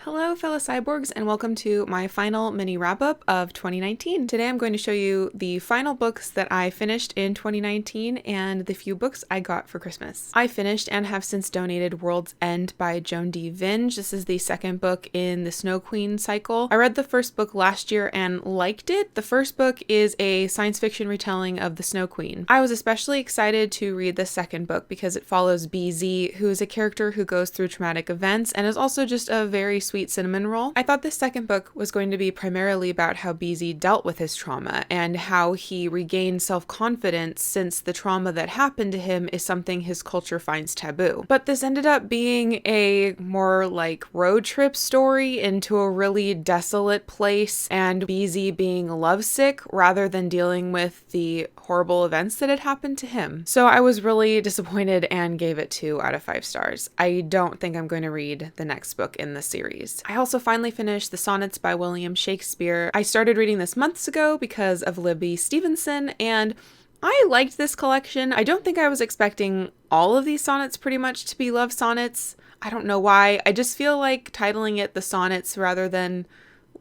Hello, fellow cyborgs, and welcome to my final mini wrap-up of 2019. Today I'm going to show you the final books that I finished in 2019 and the few books I got for Christmas. I finished and have since donated World's End by Joan D. Vinge. This is the second book in the Snow Queen cycle. I read the first book last year and liked it. The first book is a science fiction retelling of the Snow Queen. I was especially excited to read the second book because it follows BZ, who is a character who goes through traumatic events and is also just a very sweet cinnamon roll. I thought the second book was going to be primarily about how BZ dealt with his trauma and how he regained self-confidence since the trauma that happened to him is something his culture finds taboo. But this ended up being a more like road trip story into a really desolate place and BZ being lovesick rather than dealing with the horrible events that had happened to him. So I was really disappointed and gave it 2 out of 5 stars. I don't think I'm going to read the next book in the series. I also finally finished the Sonnets by William Shakespeare. I started reading this months ago because of Libby Stevenson, and I liked this collection. I don't think I was expecting all of these sonnets pretty much to be love sonnets. I don't know why. I just feel like titling it the Sonnets rather than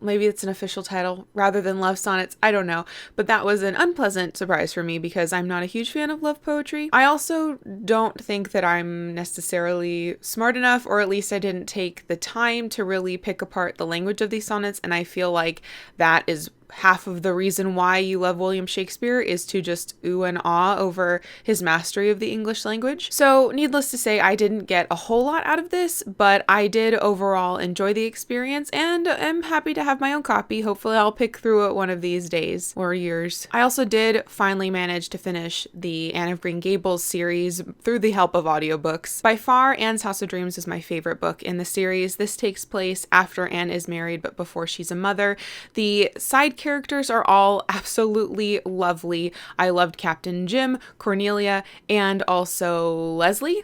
maybe it's an official title rather than love sonnets. I don't know. But that was an unpleasant surprise for me because I'm not a huge fan of love poetry. I also don't think that I'm necessarily smart enough, or at least I didn't take the time to really pick apart the language of these sonnets. And I feel like that is half of the reason why you love William Shakespeare is to just ooh and ah over his mastery of the English language. So needless to say, I didn't get a whole lot out of this, but I did overall enjoy the experience and am happy to have my own copy. Hopefully I'll pick through it one of these days or years. I also did finally manage to finish the Anne of Green Gables series through the help of audiobooks. By far, Anne's House of Dreams is my favorite book in the series. This takes place after Anne is married but before she's a mother. The side characters are all absolutely lovely. I loved Captain Jim, Cornelia, and also Leslie.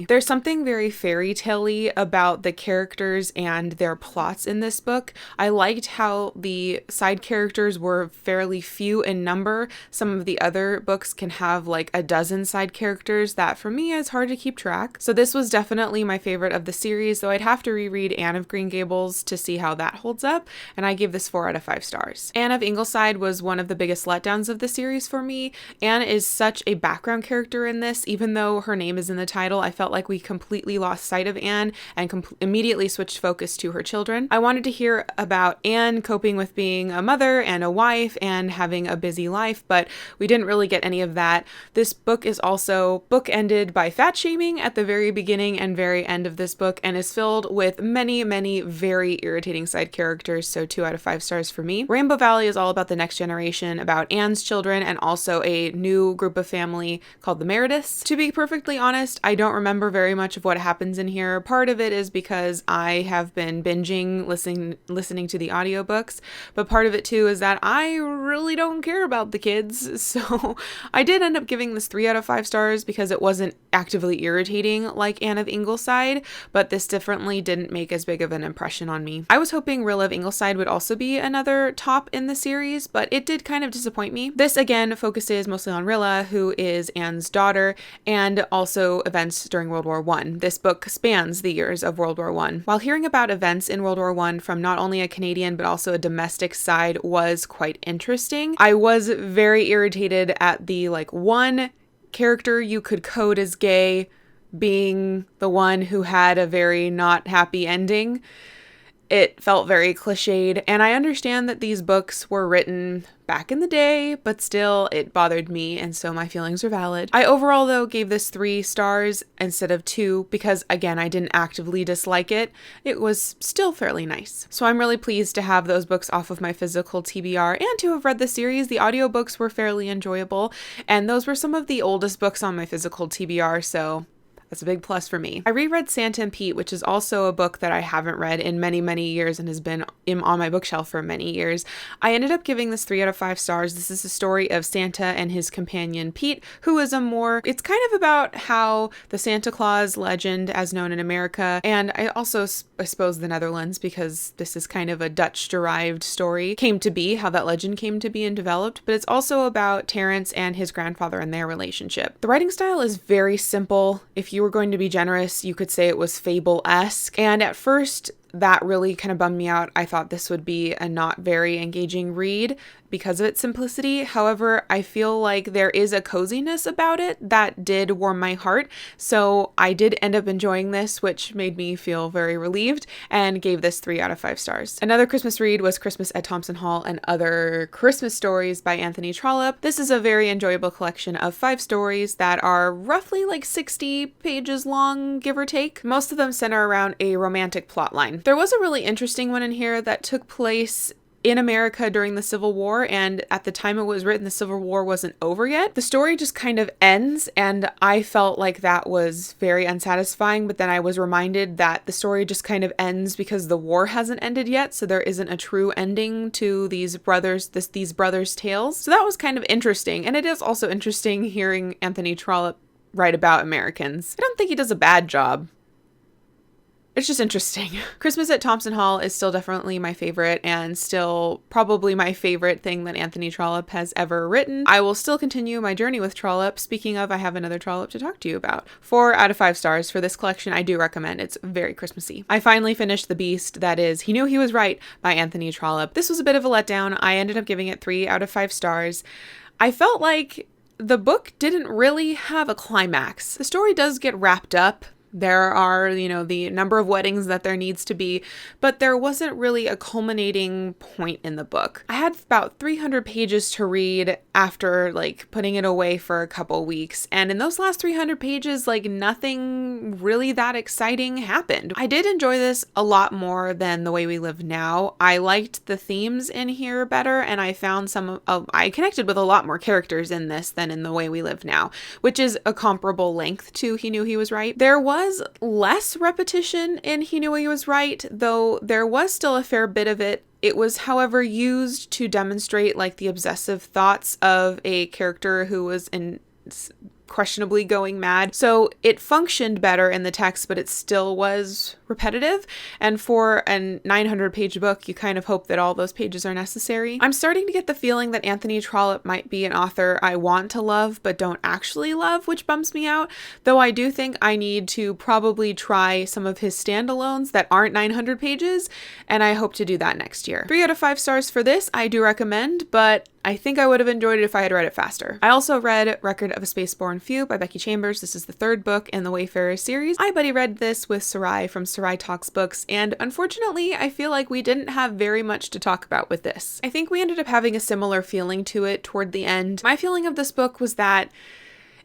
There's something very fairy tale-y about the characters and their plots in this book. I liked how the side characters were fairly few in number. Some of the other books can have like a dozen side characters that for me is hard to keep track. So this was definitely my favorite of the series, though I'd have to reread Anne of Green Gables to see how that holds up, and I give this 4 out of 5 stars. Anne of Ingleside was one of the biggest letdowns of the series for me. Anne is such a background character in this. Even though her name is in the title, I felt like we completely lost sight of Anne and immediately switched focus to her children. I wanted to hear about Anne coping with being a mother and a wife and having a busy life, but we didn't really get any of that. This book is also bookended by fat shaming at the very beginning and very end of this book and is filled with many, many very irritating side characters, so 2 out of 5 stars for me. Rainbow Valley is all about the next generation, about Anne's children, and also a new group of family called the Merediths. To be perfectly honest, I don't remember very much of what happens in here. Part of it is because I have been binging listening to the audiobooks, but part of it too is that I really don't care about the kids. So I did end up giving this 3 out of 5 stars because it wasn't actively irritating like Anne of Ingleside, but this definitely didn't make as big of an impression on me. I was hoping Rilla of Ingleside would also be another top in the series, but it did kind of disappoint me. This again focuses mostly on Rilla, who is Anne's daughter, and also events during World War I. This book spans the years of World War I. While hearing about events in World War I from not only a Canadian but also a domestic side was quite interesting, I was very irritated at the one character you could code as gay being the one who had a very not happy ending. It felt very cliched, and I understand that these books were written back in the day, but still it bothered me, and so my feelings are valid. I overall, though, gave this 3 stars instead of 2 because, again, I didn't actively dislike it. It was still fairly nice. So I'm really pleased to have those books off of my physical TBR and to have read the series. The audiobooks were fairly enjoyable, and those were some of the oldest books on my physical TBR, so that's a big plus for me. I reread Santa and Pete, which is also a book that I haven't read in many, many years and has been on my bookshelf for many years. I ended up giving this 3 out of 5 stars. This is the story of Santa and his companion Pete, who is it's kind of about how the Santa Claus legend as known in America, and I suppose the Netherlands, because this is kind of a Dutch-derived story, came to be, how that legend came to be and developed, but it's also about Terrence and his grandfather and their relationship. The writing style is very simple. If you were going to be generous, you could say it was fable-esque, and at first that really kind of bummed me out. I thought this would be a not very engaging read because of its simplicity. However, I feel like there is a coziness about it that did warm my heart. So I did end up enjoying this, which made me feel very relieved, and gave this 3 out of 5 stars. Another Christmas read was Christmas at Thompson Hall and Other Christmas Stories by Anthony Trollope. This is a very enjoyable collection of 5 stories that are roughly like 60 pages long, give or take. Most of them center around a romantic plotline. There was a really interesting one in here that took place in America during the Civil War, and at the time it was written, the Civil War wasn't over yet. The story just kind of ends, and I felt like that was very unsatisfying, but then I was reminded that the story just kind of ends because the war hasn't ended yet, so there isn't a true ending to these brothers' tales. So that was kind of interesting, and it is also interesting hearing Anthony Trollope write about Americans. I don't think he does a bad job. It's just interesting. Christmas at Thompson Hall is still definitely my favorite, and still probably my favorite thing that Anthony Trollope has ever written. I will still continue my journey with Trollope. Speaking of, I have another Trollope to talk to you about. 4 out of 5 stars for this collection. I do recommend. It's very Christmassy. I finally finished The Beast, that is He Knew He Was Right by Anthony Trollope. This was a bit of a letdown. I ended up giving it 3 out of 5 stars. I felt like the book didn't really have a climax. The story does get wrapped up. There are, the number of weddings that there needs to be, but there wasn't really a culminating point in the book. I had about 300 pages to read after putting it away for a couple weeks. And in those last 300 pages, nothing really that exciting happened. I did enjoy this a lot more than The Way We Live Now. I liked the themes in here better, and I found I connected with a lot more characters in this than in The Way We Live Now, which is a comparable length to He Knew He Was Right. There was less repetition in He Knew He Was Right, though there was still a fair bit of it. It was, however, used to demonstrate the obsessive thoughts of a character who was questionably going mad. So it functioned better in the text, but it still was repetitive. And for a 900-page book, you kind of hope that all those pages are necessary. I'm starting to get the feeling that Anthony Trollope might be an author I want to love, but don't actually love, which bums me out. Though I do think I need to probably try some of his standalones that aren't 900 pages, and I hope to do that next year. 3 out of 5 stars for this. I do recommend, but I think I would have enjoyed it if I had read it faster. I also read Record of a Spaceborne Few by Becky Chambers. This is the 3rd book in the Wayfarer series. I buddy read this with Sarai from Sarai Talks Books, and unfortunately, I feel like we didn't have very much to talk about with this. I think we ended up having a similar feeling to it toward the end. My feeling of this book was that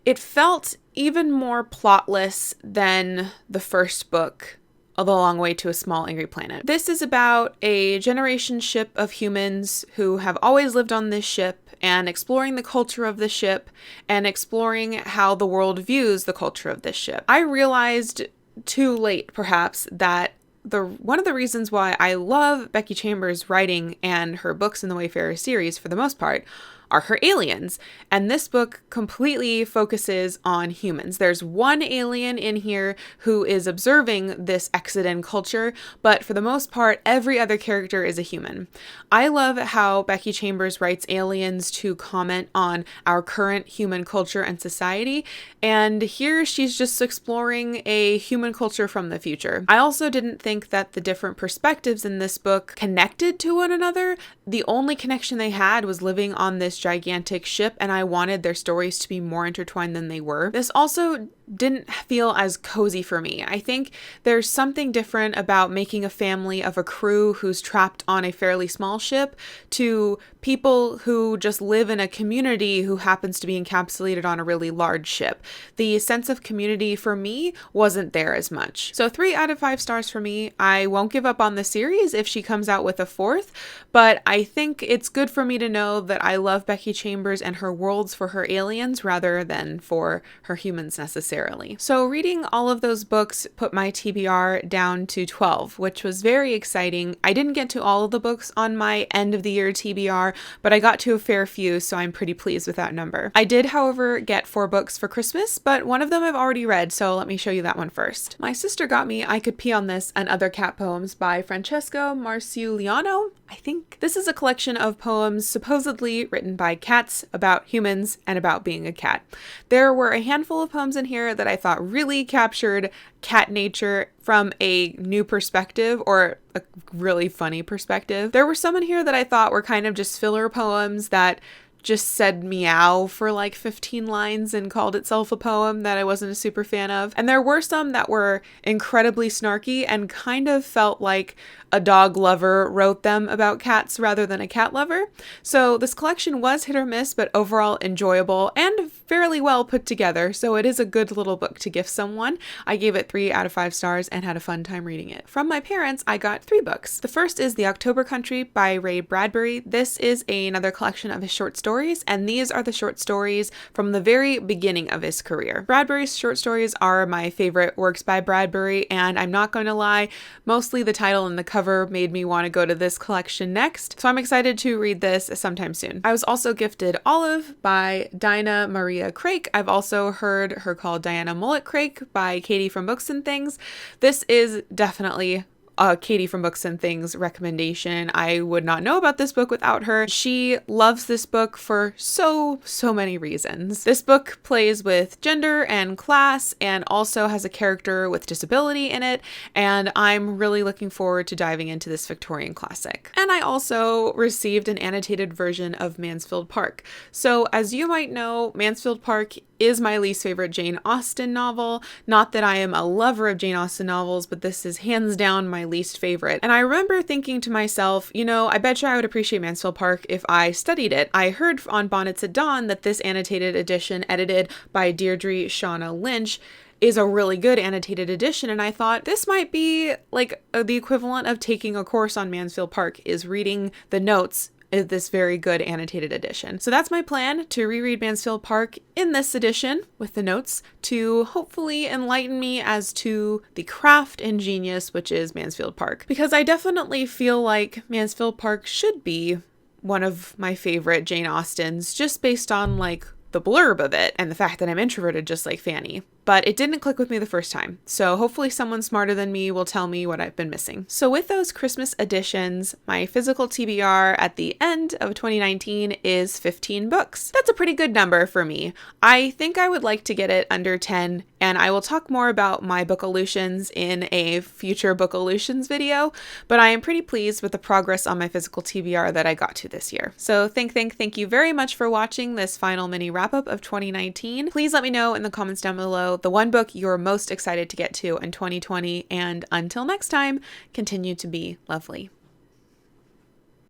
it felt even more plotless than the first book, The Long Way to a Small Angry Planet. This is about a generation ship of humans who have always lived on this ship and exploring the culture of the ship and exploring how the world views the culture of this ship. I realized too late, perhaps, that one of the reasons why I love Becky Chambers' writing and her books in the Wayfarer series, for the most part, are her aliens. And this book completely focuses on humans. There's one alien in here who is observing this Exodan culture, but for the most part, every other character is a human. I love how Becky Chambers writes aliens to comment on our current human culture and society, and here she's just exploring a human culture from the future. I also didn't think that the different perspectives in this book connected to one another. The only connection they had was living on this gigantic ship, and I wanted their stories to be more intertwined than they were. This also didn't feel as cozy for me. I think there's something different about making a family of a crew who's trapped on a fairly small ship to people who just live in a community who happens to be encapsulated on a really large ship. The sense of community for me wasn't there as much. So 3 out of 5 stars for me. I won't give up on the series if she comes out with a 4th, but I think it's good for me to know that I love Becky Chambers and her worlds for her aliens rather than for her humans necessarily. So reading all of those books put my TBR down to 12, which was very exciting. I didn't get to all of the books on my end of the year TBR, but I got to a fair few, so I'm pretty pleased with that number. I did, however, get 4 books for Christmas, but one of them I've already read, so let me show you that one first. My sister got me I Could Pee on This and Other Cat Poems by Francesco Marciuliano, I think. This is a collection of poems supposedly written by cats about humans and about being a cat. There were a handful of poems in here here that I thought really captured cat nature from a new perspective, or a really funny perspective. There were some in here that I thought were kind of just filler poems that just said meow for like 15 lines and called itself a poem that I wasn't a super fan of. And there were some that were incredibly snarky and kind of felt like a dog lover wrote them about cats rather than a cat lover. So this collection was hit or miss, but overall enjoyable and fairly well put together. So it is a good little book to gift someone. I gave it 3 out of 5 stars and had a fun time reading it. From my parents, I got 3 books. The first is The October Country by Ray Bradbury. This is another collection of his short stories, and these are the short stories from the very beginning of his career. Bradbury's short stories are my favorite works by Bradbury, and I'm not going to lie, mostly the title and the cover made me want to go to this collection next, so I'm excited to read this sometime soon. I was also gifted Olive by Dinah Maria Craik. I've also heard her called Diana Mullet Craik by Katie from Books and Things. This is definitely a Katie from Books and Things recommendation. I would not know about this book without her. She loves this book for so many reasons. This book plays with gender and class and also has a character with disability in it, and I'm really looking forward to diving into this Victorian classic. And I also received an annotated version of Mansfield Park. So as you might know, Mansfield Park is my least favorite Jane Austen novel. Not that I am a lover of Jane Austen novels, but this is hands down my least favorite. And I remember thinking to myself, you know, I bet you I would appreciate Mansfield Park if I studied it. I heard on Bonnets at Dawn that this annotated edition, edited by Deirdre Shauna Lynch, is a really good annotated edition, and I thought this might be like the equivalent of taking a course on Mansfield Park, is reading the notes in this very good annotated edition. So that's my plan, to reread Mansfield Park in this edition with the notes to hopefully enlighten me as to the craft and genius which is Mansfield Park. Because I definitely feel like Mansfield Park should be one of my favorite Jane Austens, just based on like the blurb of it and the fact that I'm introverted just like Fanny. But it didn't click with me the first time. So hopefully someone smarter than me will tell me what I've been missing. So with those Christmas editions, my physical TBR at the end of 2019 is 15 books. That's a pretty good number for me. I think I would like to get it under 10, and I will talk more about my Bookolutions in a future Bookolutions video, but I am pretty pleased with the progress on my physical TBR that I got to this year. So thank you very much for watching this final mini wrap-up of 2019. Please let me know in the comments down below the one book you're most excited to get to in 2020, and until next time, continue to be lovely.